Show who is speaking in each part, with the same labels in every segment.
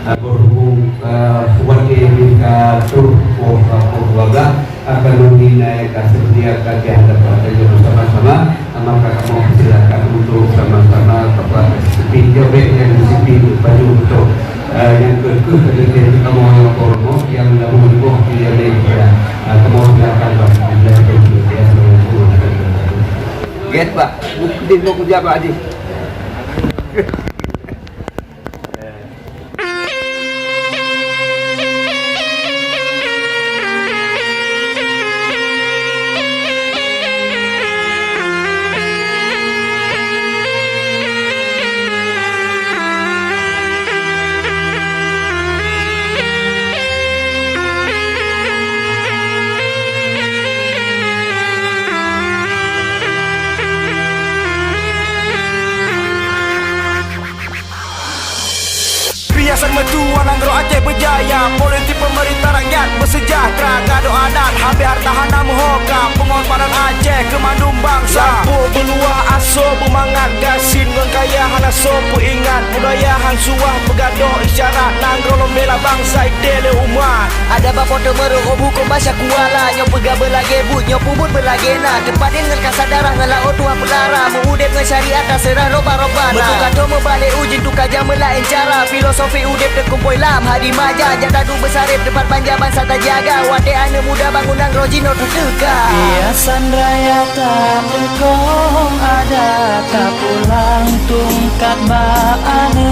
Speaker 1: berhubung sebagai indikator keluarga akan dinaikkan sediakan di hadapan kita bersama-sama, maka kamu silakan untuk sama-sama kepada pinjau yang disiplin baju untuk yang kedua dari kamu yang kormo yang dahulu tidak ada kamu silakan get pak bukti mau kerja pak Haji.
Speaker 2: Biasa metua Nanggro Aceh berjaya, politik pemerintah rakyat bersejahtera, gaduh adat habis harta hana muhoka, pengorbanan Aceh kemandung bangsa. Lampu beluah aso bermangat, gasin ngkaya hana sopu ingat, budaya han suah bergaduh isyarat, Nanggro lombela bangsa idele umat.
Speaker 3: Ada bapoto meruh hukum bahasa kuala, nyop pega belage but, nyop pubut belage na, tempat dia ngelkan sadarah ngelak otua pelara, mengudep ngesyariat serah roba-robana. Betul kado membalik ujin tukar jam melain cara, filosofi udep terkumpul lam hadi maja, jatadu besarip depan panjaban sata jaga, wate ane muda bangunan rojino tutega.
Speaker 4: Biasan raya tak berkong ada, tak pulang tungkat ba ane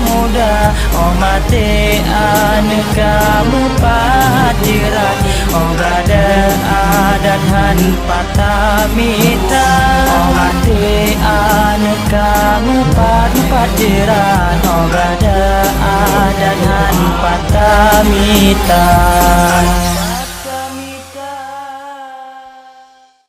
Speaker 4: muda, oh mate ane kamu patirat, oh gada adat han patamita, oh mate ane kamu patirat, oh gada adat han patamita.